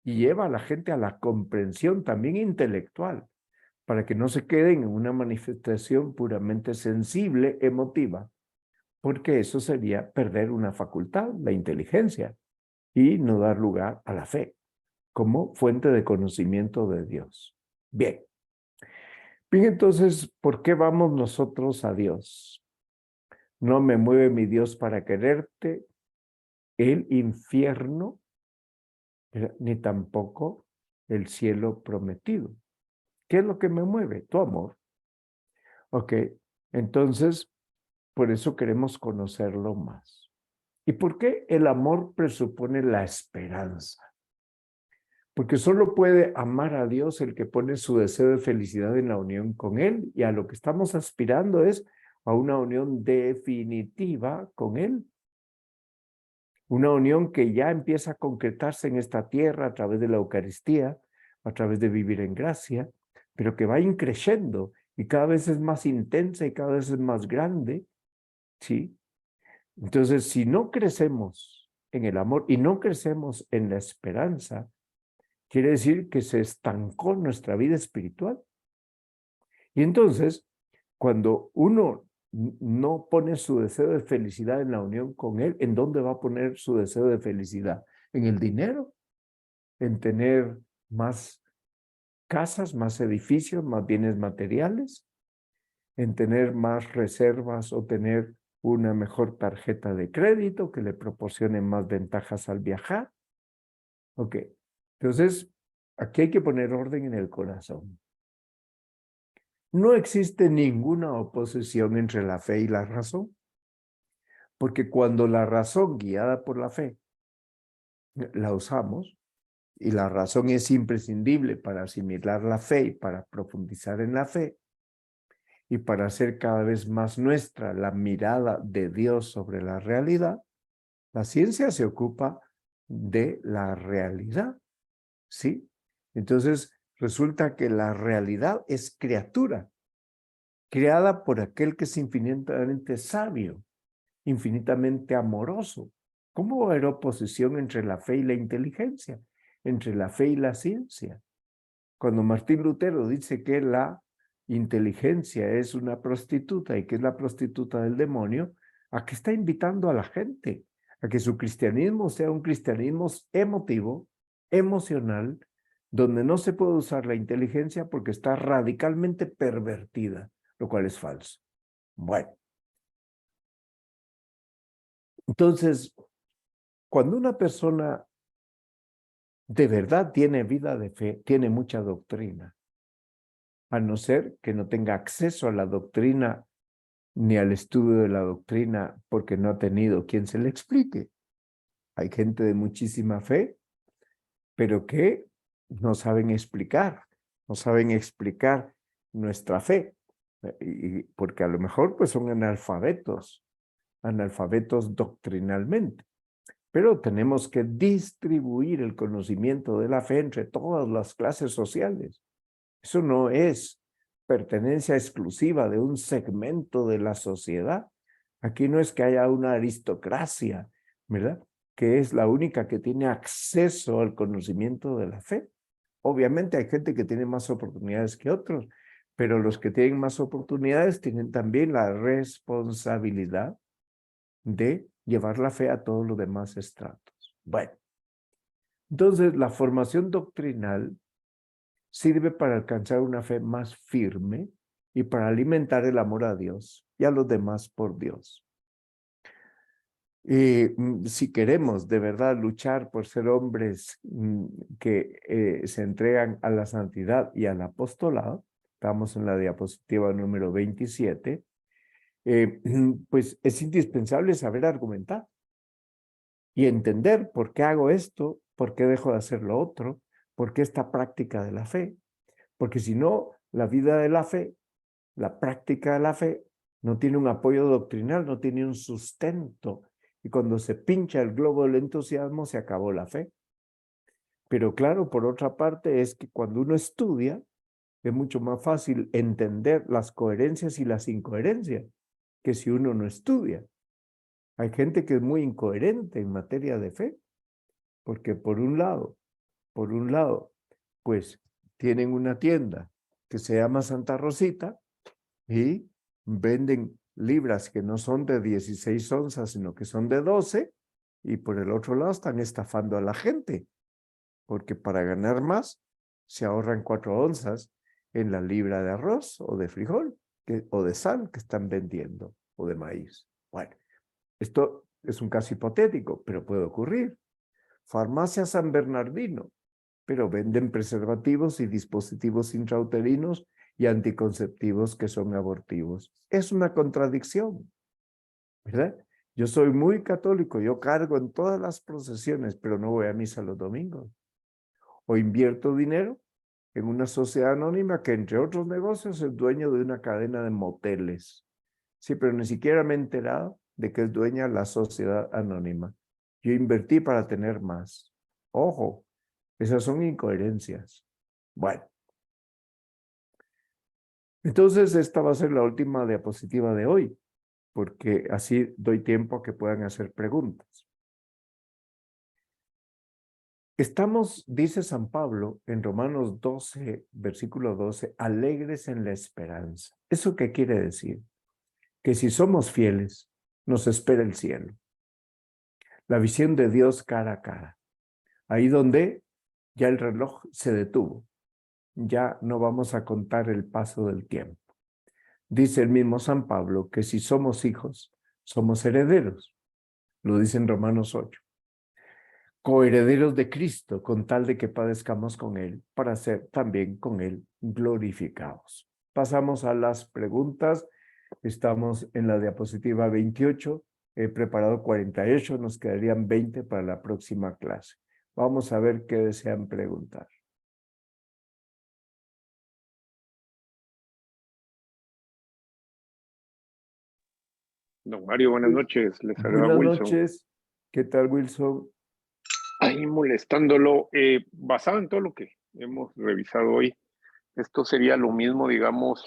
y lleva a la gente a la comprensión también intelectual, para que no se queden en una manifestación puramente sensible, emotiva, porque eso sería perder una facultad, la inteligencia, y no dar lugar a la fe. como fuente de conocimiento de Dios. Bien. Bien, entonces, ¿por qué vamos nosotros a Dios? No me mueve mi Dios para quererte, el infierno, ni tampoco el cielo prometido. ¿Qué es lo que me mueve? Tu amor. Ok, entonces, por eso queremos conocerlo más. ¿Y por qué el amor presupone la esperanza? Porque solo puede amar a Dios el que pone su deseo de felicidad en la unión con Él, y a lo que estamos aspirando es a una unión definitiva con Él. Una unión que ya empieza a concretarse en esta tierra a través de la Eucaristía, a través de vivir en gracia, pero que va increciendo y cada vez es más intensa y cada vez es más grande, ¿sí? Entonces, si no crecemos en el amor y no crecemos en la esperanza, quiere decir que se estancó nuestra vida espiritual. Y entonces, cuando uno no pone su deseo de felicidad en la unión con Él, ¿en dónde va a poner su deseo de felicidad? ¿En el dinero? ¿En tener más casas, más edificios, más bienes materiales? ¿En tener más reservas o tener una mejor tarjeta de crédito que le proporcione más ventajas al viajar? Ok, entonces aquí hay que poner orden en el corazón. No existe ninguna oposición entre la fe y la razón, porque cuando la razón guiada por la fe la usamos, y la razón es imprescindible para asimilar la fe y para profundizar en la fe, y para hacer cada vez más nuestra la mirada de Dios sobre la realidad, la ciencia se ocupa de la realidad, ¿sí? Entonces, resulta que la realidad es criatura, creada por aquel que es infinitamente sabio, infinitamente amoroso. ¿Cómo va a haber oposición entre la fe y la inteligencia? Entre la fe y la ciencia. Cuando Martín Lutero dice que la inteligencia es una prostituta y que es la prostituta del demonio, ¿a qué está invitando a la gente? A que su cristianismo sea un cristianismo emotivo, emocional, donde no se puede usar la inteligencia porque está radicalmente pervertida, lo cual es falso. Bueno, entonces, cuando una persona de verdad tiene vida de fe, tiene mucha doctrina, a no ser que no tenga acceso a la doctrina ni al estudio de la doctrina porque no ha tenido quien se le explique. Hay gente de muchísima fe, pero que no saben explicar nuestra fe, y porque a lo mejor pues son analfabetos doctrinalmente. Pero tenemos que distribuir el conocimiento de la fe entre todas las clases sociales. Eso no es pertenencia exclusiva de un segmento de la sociedad. Aquí no es que haya una aristocracia, ¿verdad? Que es la única que tiene acceso al conocimiento de la fe. Obviamente hay gente que tiene más oportunidades que otros, pero los que tienen más oportunidades tienen también la responsabilidad de llevar la fe a todos los demás estratos. Bueno, entonces la formación doctrinal sirve para alcanzar una fe más firme y para alimentar el amor a Dios y a los demás por Dios. Si queremos de verdad luchar por ser hombres que se entregan a la santidad y al apostolado, estamos en la diapositiva número 27, pues es indispensable saber argumentar y entender por qué hago esto, por qué dejo de hacer lo otro, por qué esta práctica de la fe. Porque si no, la vida de la fe, la práctica de la fe, no tiene un apoyo doctrinal, no tiene un sustento. Y cuando se pincha el globo del entusiasmo, se acabó la fe. Pero claro, por otra parte, es que cuando uno estudia, es mucho más fácil entender las coherencias y las incoherencias que si uno no estudia. Hay gente que es muy incoherente en materia de fe, porque por un lado, pues tienen una tienda que se llama Santa Rosita y venden libras que no son de 16 onzas, sino que son de 12, y por el otro lado están estafando a la gente. porque para ganar más se ahorran 4 onzas en la libra de arroz o de frijol o de sal que están vendiendo o de maíz. Bueno, esto es un caso hipotético, pero puede ocurrir. Farmacia San Bernardino, pero venden preservativos y dispositivos intrauterinos y anticonceptivos que son abortivos. Es una contradicción, ¿verdad? Yo soy muy católico, yo cargo en todas las procesiones, pero no voy a misa los domingos. O invierto dinero en una sociedad anónima que, entre otros negocios, es dueño de una cadena de moteles. Sí, pero ni siquiera me he enterado de que es dueña la sociedad anónima. Yo invertí para tener más. Ojo, esas son incoherencias. Bueno, entonces esta va a ser la última diapositiva de hoy, porque así doy tiempo a que puedan hacer preguntas. Estamos, dice San Pablo en Romanos 12, versículo 12, alegres en la esperanza. ¿Eso qué quiere decir? Que si somos fieles, nos espera el cielo. La visión de Dios cara a cara. Ahí donde ya el reloj se detuvo. Ya no vamos a contar el paso del tiempo. Dice el mismo San Pablo que si somos hijos, somos herederos. Lo dice en Romanos 8. Coherederos de Cristo, con tal de que padezcamos con Él, para ser también con Él glorificados. Pasamos a las preguntas. Estamos en la diapositiva 28. He preparado 48, nos quedarían 20 para la próxima clase. Vamos a ver qué desean preguntar. Don Mario, buenas noches. Les saluda Buenas Wilson. noches. ¿Qué tal, Wilson? Ahí molestándolo. Basado en todo lo que hemos revisado hoy, esto sería lo mismo, digamos,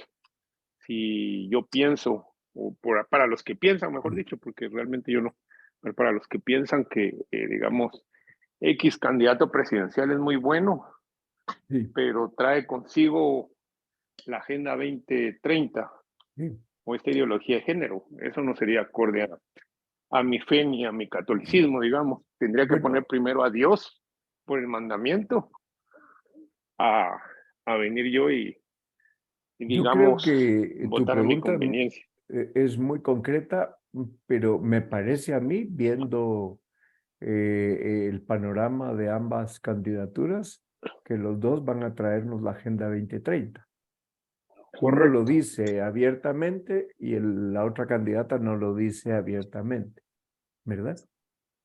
si yo pienso, o para los que piensan, mejor dicho, porque realmente yo no, pero para los que piensan que, digamos, X candidato presidencial es muy bueno, Sí, pero trae consigo la Agenda 2030 sí. o esta ideología de género. Eso no sería acorde a mi fe ni a mi catolicismo, digamos. Tendría que Bueno, poner primero a Dios por el mandamiento a, a venir yo y yo creo digamos, que tu votar a mi pregunta conveniencia. es muy concreta, pero me parece a mí, viendo el panorama de ambas candidaturas, que los dos van a traernos la Agenda 2030. Uno lo Correcto. dice abiertamente y la otra candidata no lo dice abiertamente, ¿verdad?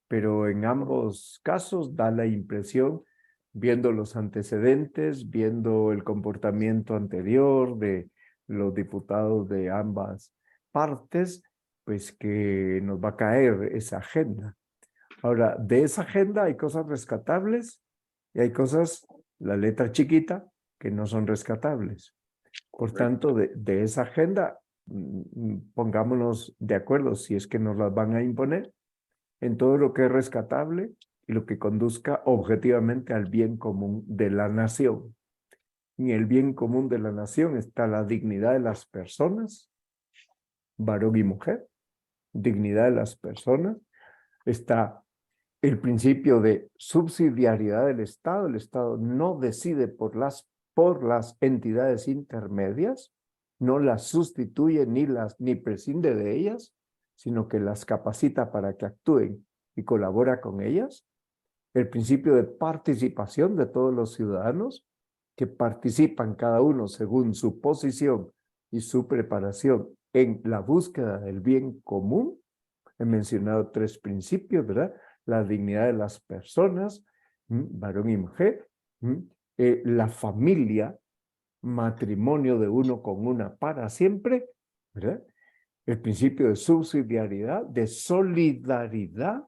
Pero en ambos casos da la impresión, viendo los antecedentes, viendo el comportamiento anterior de los diputados de ambas partes, pues que nos va a caer esa agenda. Ahora, de esa agenda hay cosas rescatables y hay cosas, la letra chiquita, que no son rescatables. Por tanto, de esa agenda, pongámonos de acuerdo si es que nos las van a imponer en todo lo que es rescatable y lo que conduzca objetivamente al bien común de la nación. En el bien común de la nación está la dignidad de las personas, varón y mujer, dignidad de las personas, está el principio de subsidiariedad del Estado. El Estado no decide por las entidades intermedias, no las sustituye ni prescinde de ellas, sino que las capacita para que actúen y colabora con ellas. El principio de participación de todos los ciudadanos, que participan cada uno según su posición y su preparación en la búsqueda del bien común. He mencionado 3 principios, ¿verdad? La dignidad de las personas, varón y mujer, la familia, matrimonio de uno con una para siempre, ¿verdad? El principio de subsidiariedad, de solidaridad,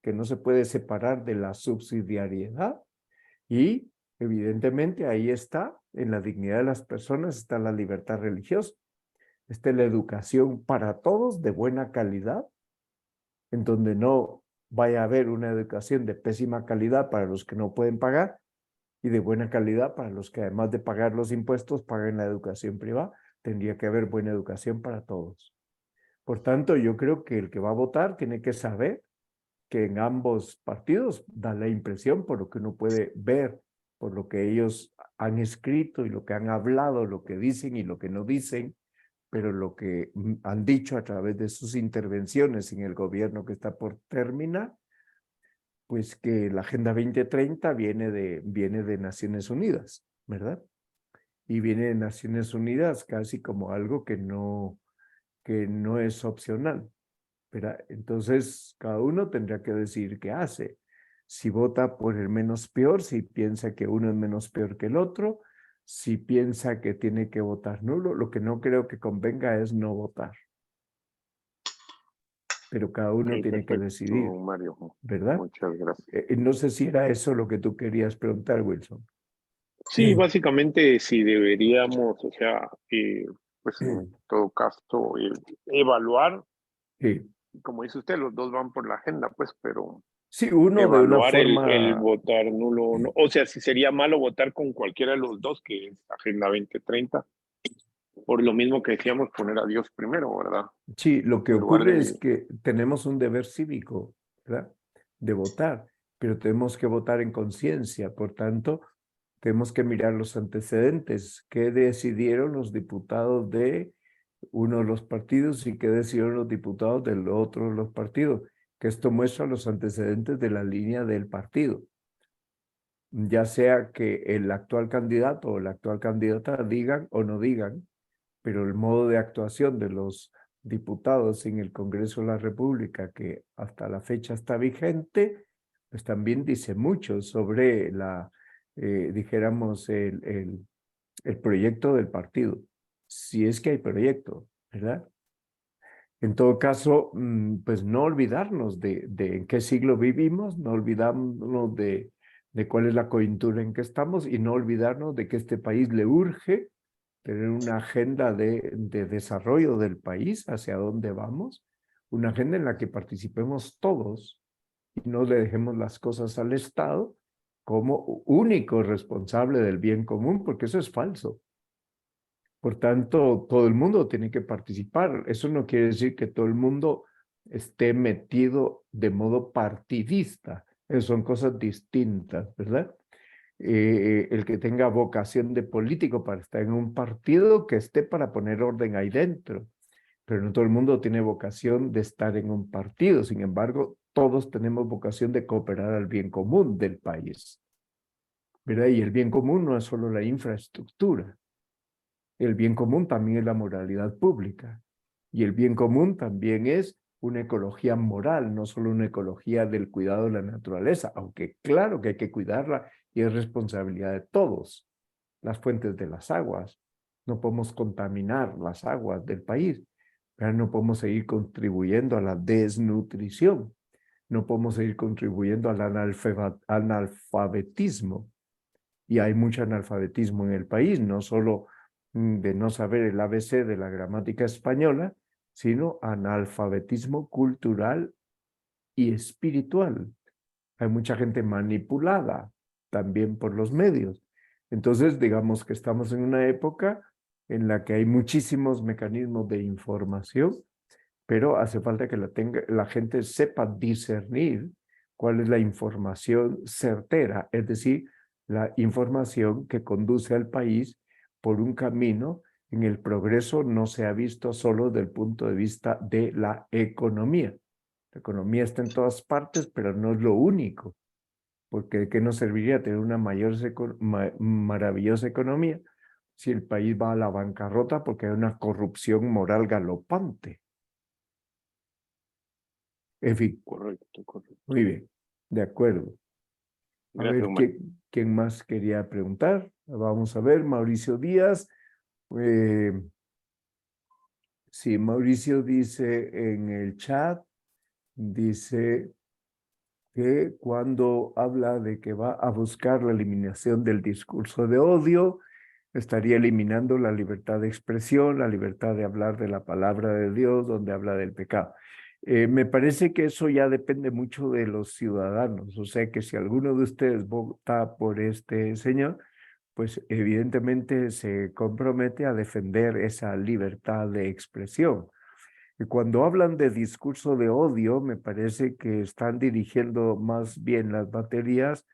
que no se puede separar de la subsidiariedad, y evidentemente ahí está, en la dignidad de las personas está la libertad religiosa, está la educación para todos de buena calidad, en donde no vaya a haber una educación de pésima calidad para los que no pueden pagar y de buena calidad para los que, además de pagar los impuestos, paguen la educación privada. Tendría que haber buena educación para todos. Por tanto, yo creo que el que va a votar tiene que saber que en ambos partidos da la impresión, por lo que uno puede ver, por lo que ellos han escrito y lo que han hablado, lo que dicen y lo que no dicen, pero lo que han dicho a través de sus intervenciones en el gobierno que está por terminar, pues que la Agenda 2030 viene de Naciones Unidas, ¿verdad? Y viene de Naciones Unidas casi como algo que no es opcional. Pero entonces cada uno tendrá que decidir qué hace. Si vota por el menos peor, si piensa que uno es menos peor que el otro, si piensa que tiene que votar nulo, lo que no creo que convenga es no votar. Pero cada uno Sí, tiene que perfecto, decidir, Mario. ¿verdad? Muchas gracias. No sé si era eso lo que tú querías preguntar, Wilson. Sí, básicamente si deberíamos, o sea, pues en todo caso, evaluar, Sí. como dice usted, los dos van por la agenda, pues, pero Sí, uno de una evaluar el forma, votar nulo, o no. O sea, si sería malo votar con cualquiera de los dos, que es Agenda 2030, por lo mismo que decíamos, poner a Dios primero, ¿verdad? sí, lo que En lugar ocurre es de... que tenemos un deber cívico, ¿verdad? De votar, pero tenemos que votar en conciencia, por tanto, tenemos que mirar los antecedentes, qué decidieron los diputados de uno de los partidos y qué decidieron los diputados del otro de los partidos, que esto muestra los antecedentes de la línea del partido. Ya sea que el actual candidato o la actual candidata digan o no digan, pero el modo de actuación de los diputados en el Congreso de la República, que hasta la fecha está vigente, pues también dice mucho sobre dijéramos, el proyecto del partido, si es que hay proyecto, ¿verdad? En todo caso, pues no olvidarnos de en qué siglo vivimos, no olvidarnos de cuál es la coyuntura en que estamos y no olvidarnos de que este país le urge tener una agenda de desarrollo del país, hacia dónde vamos, una agenda en la que participemos todos y no le dejemos las cosas al Estado como único responsable del bien común, porque eso es falso. Por tanto, todo el mundo tiene que participar. Eso no quiere decir que todo el mundo esté metido de modo partidista. Son cosas distintas, ¿verdad? El que tenga vocación de político para estar en un partido, que esté para poner orden ahí dentro. Pero no todo el mundo tiene vocación de estar en un partido. Sin embargo, todos tenemos vocación de cooperar al bien común del país, ¿verdad? Y el bien común no es solo la infraestructura. El bien común también es la moralidad pública. Y el bien común también es una ecología moral, no solo una ecología del cuidado de la naturaleza, aunque claro que hay que cuidarla y es responsabilidad de todos. Las fuentes de las aguas. No podemos contaminar las aguas del país, pero no podemos seguir contribuyendo a la desnutrición. No podemos seguir contribuyendo al analfabetismo. Y hay mucho analfabetismo en el país, no solo de no saber el ABC de la gramática española, sino analfabetismo cultural y espiritual. Hay mucha gente manipulada también por los medios. Entonces, digamos que estamos en una época en la que hay muchísimos mecanismos de información, pero hace falta que la gente sepa discernir cuál es la información certera, es decir, la información que conduce al país por un camino en el progreso no se ha visto solo desde el punto de vista de la economía. La economía está en todas partes, pero no es lo único, porque ¿de qué nos serviría tener una maravillosa economía si el país va a la bancarrota porque hay una corrupción moral galopante? En fin, Correcto, correcto. muy bien, de acuerdo. A Gracias, ver, Mario. ¿quién más quería preguntar? Vamos a ver, Mauricio Díaz. Sí, Mauricio dice en el chat, dice que cuando habla de que va a buscar la eliminación del discurso de odio, estaría eliminando la libertad de expresión, la libertad de hablar de la palabra de Dios, donde habla del pecado. Me parece que eso ya depende mucho de los ciudadanos, o sea que si alguno de ustedes vota por este señor, pues evidentemente se compromete a defender esa libertad de expresión. Y cuando hablan de discurso de odio, me parece que están dirigiendo más bien las baterías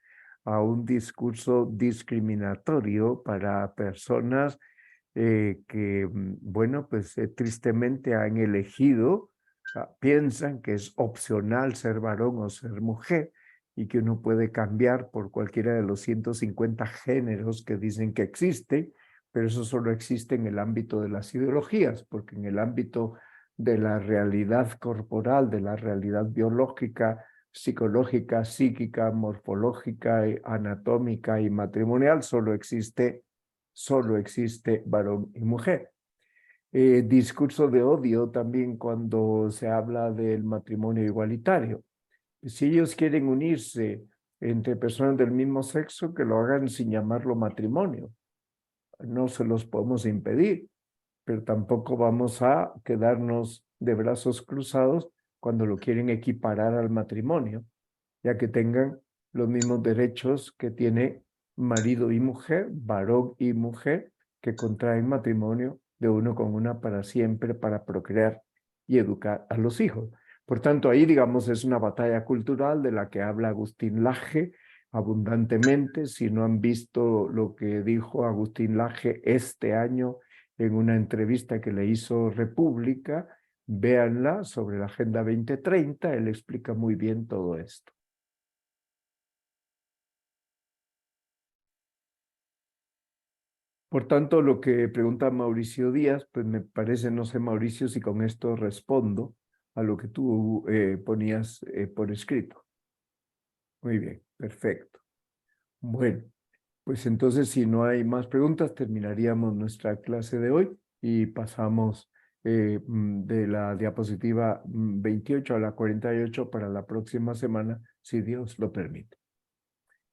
a un discurso discriminatorio para personas que, bueno, pues tristemente han elegido, piensan que es opcional ser varón o ser mujer y que uno puede cambiar por cualquiera de los 150 géneros que dicen que existen, pero eso solo existe en el ámbito de las ideologías, porque en el ámbito de la realidad corporal, de la realidad biológica, psicológica, psíquica, morfológica, anatómica y matrimonial, solo existe varón y mujer. Discurso de odio también cuando se habla del matrimonio igualitario. Si ellos quieren unirse entre personas del mismo sexo, que lo hagan sin llamarlo matrimonio. No se los podemos impedir, pero tampoco vamos a quedarnos de brazos cruzados cuando lo quieren equiparar al matrimonio, ya que tengan los mismos derechos que tiene marido y mujer, varón y mujer, que contraen matrimonio de uno con una para siempre, para procrear y educar a los hijos. Por tanto, ahí, digamos, es una batalla cultural de la que habla Agustín Laje abundantemente. Si no han visto lo que dijo Agustín Laje este año en una entrevista que le hizo República, véanla sobre la Agenda 2030, él explica muy bien todo esto. Por tanto, lo que pregunta Mauricio Díaz, pues me parece, no sé, Mauricio, si con esto respondo a lo que tú ponías por escrito. Muy bien, perfecto. Bueno, pues entonces, si no hay más preguntas, terminaríamos nuestra clase de hoy y pasamos de la diapositiva 28 a la 48 para la próxima semana, si Dios lo permite.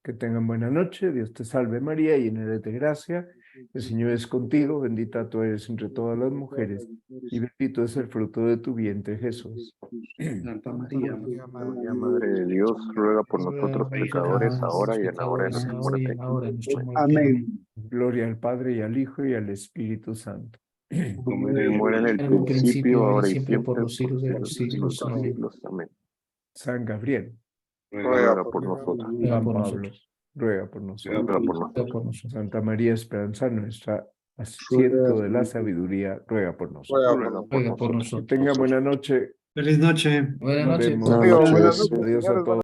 Que tengan buena noche, Dios te salve María, llena eres de gracia, el Señor es contigo, bendita tú eres entre todas las mujeres, y bendito es el fruto de tu vientre, Jesús. Santa María, Madre de Dios, ruega por nosotros pecadores, ahora y en la hora de nuestra muerte. Amén. Gloria al Padre, y al Hijo, y al Espíritu Santo. Como muere en el En un principio, ahora y siempre, por los siglos de los siglos. Amén. Amén. San Gabriel, Ruega por nosotros. Ruega San por Pablo, nosotros. ruega por nosotros. Ruega por Ruega nosotros. por nosotros. Santa María Esperanza nuestra, asiento de la sabiduría, ruega por nosotros. Ruega por Que nosotros. tengan buena noche. Feliz noche. Buenas Nos noches. vemos. Buenas noches. Adiós a todos.